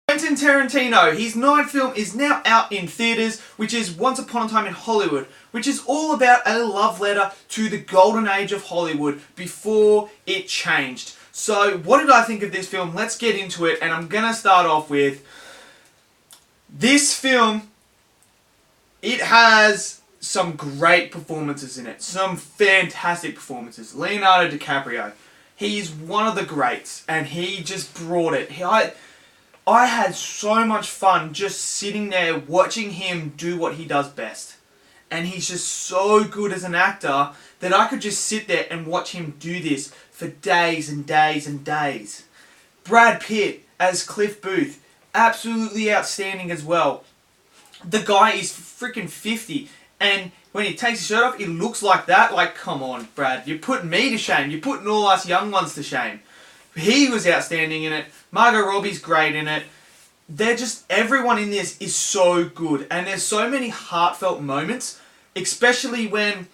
Quentin Tarantino, his ninth film is now out in theatres, which is Once Upon a Time in Hollywood, which is all about a love letter to the golden age of Hollywood before it changed. So what did I think of this film? Let's get into it, and I'm going to start off with this film. It has some great performances in it, some fantastic performances. Leonardo DiCaprio, he's one of the greats, and he just brought it. I had so much fun just sitting there watching him do what he does best. And he's just so good as an actor that I could just sit there and watch him do this for days and days and days. Brad Pitt as Cliff Booth, absolutely outstanding as well. The guy is freaking 50, and when he takes his shirt off, it looks like that. Like, come on, Brad, you're putting me to shame. You're putting all us young ones to shame. He was outstanding in it. Margot Robbie's great in it. Everyone in this is so good. And there's so many heartfelt moments, especially when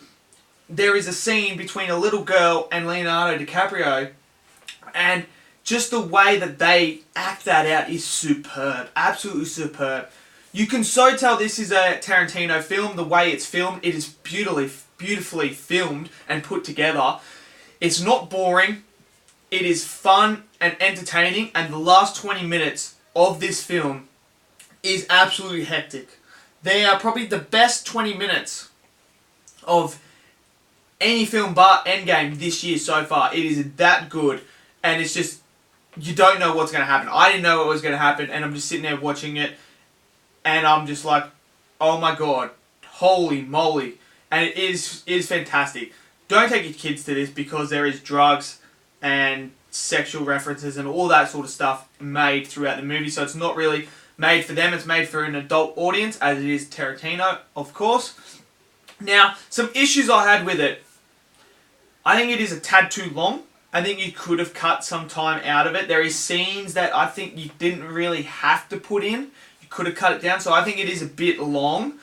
there is a scene between a little girl and Leonardo DiCaprio. And just the way that they act that out is superb. Absolutely superb. You can so tell this is a Tarantino film. The way it's filmed, it is beautifully filmed and put together. It's not boring. It is fun and entertaining, and the last 20 minutes of this film is absolutely hectic. They are probably the best 20 minutes of any film bar Endgame this year so far. It is that good, and it's just, you don't know what's going to happen. I didn't know what was going to happen, and I'm just sitting there watching it, and I'm just like, oh my god, holy moly. And it is fantastic. Don't take your kids to this because there is drugs and sexual references and all that sort of stuff made throughout the movie. So it's not really made for them. It's made for an adult audience, as it is Tarantino, of course. Now, some issues I had with it. I think it is a tad too long. I think you could have cut some time out of it. There is scenes that I think you didn't really have to put in. You could have cut it down. So I think it is a bit long.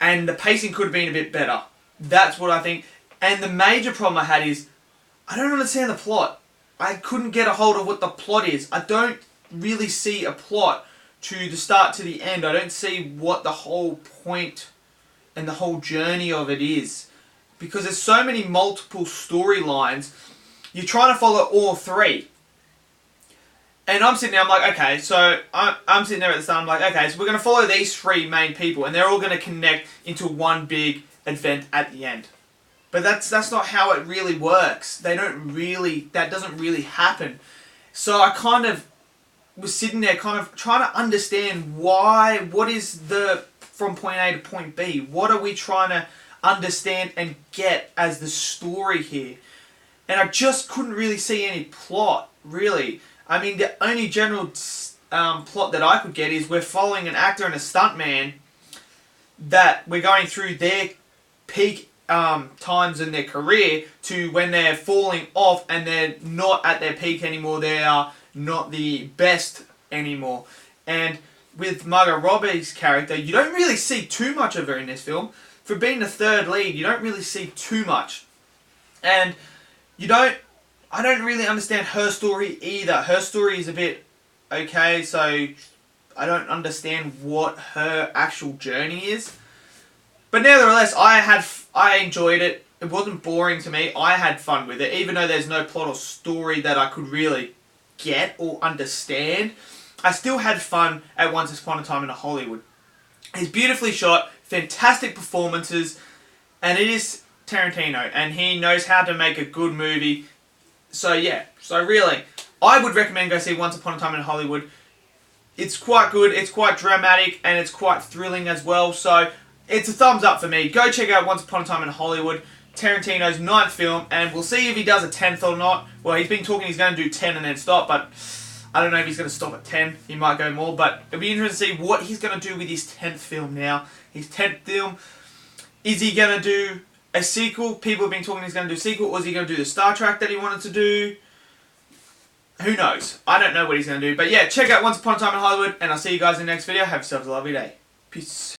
And the pacing could have been a bit better. That's what I think. And the major problem I had is, I don't understand the plot. I couldn't get a hold of what the plot is. I don't really see a plot to the start to the end. I don't see what the whole point and the whole journey of it is. Because there's so many multiple storylines. You're trying to follow all three. And I'm sitting there, I'm like, okay, so I'm sitting there at the start, I'm like, okay, so we're going to follow these three main people, and they're all going to connect into one big event at the end. But that's not how it really works. That doesn't really happen. So I kind of was sitting there kind of trying to understand what is from point A to point B? What are we trying to understand and get as the story here? And I just couldn't really see any plot, really. I mean, the only general plot that I could get is we're following an actor and a stuntman that we're going through their peak times in their career to when they're falling off and they're not at their peak anymore. They are not the best anymore. And with Margot Robbie's character, you don't really see too much of her in this film. For being the third lead, you don't really see too much. And I don't really understand her story either. Her story is a bit okay, so I don't understand what her actual journey is. But nevertheless, I enjoyed it. It wasn't boring to me. I had fun with it. Even though there's no plot or story that I could really get or understand, I still had fun at Once Upon a Time in Hollywood. It's beautifully shot, fantastic performances, and it is Tarantino, and he knows how to make a good movie. So yeah, so really, I would recommend go see Once Upon a Time in Hollywood. It's quite good, it's quite dramatic, and it's quite thrilling as well. So it's a thumbs up for me. Go check out Once Upon a Time in Hollywood, Tarantino's 9th film, and we'll see if he does a 10th or not. Well, he's been talking he's going to do 10 and then stop, but I don't know if he's going to stop at 10. He might go more, but it'll be interesting to see what he's going to do with his 10th film now. His 10th film, is he going to do a sequel? People have been talking he's going to do a sequel, or is he going to do the Star Trek that he wanted to do? Who knows? I don't know what he's going to do. But yeah, check out Once Upon a Time in Hollywood, and I'll see you guys in the next video. Have yourselves a lovely day. Peace.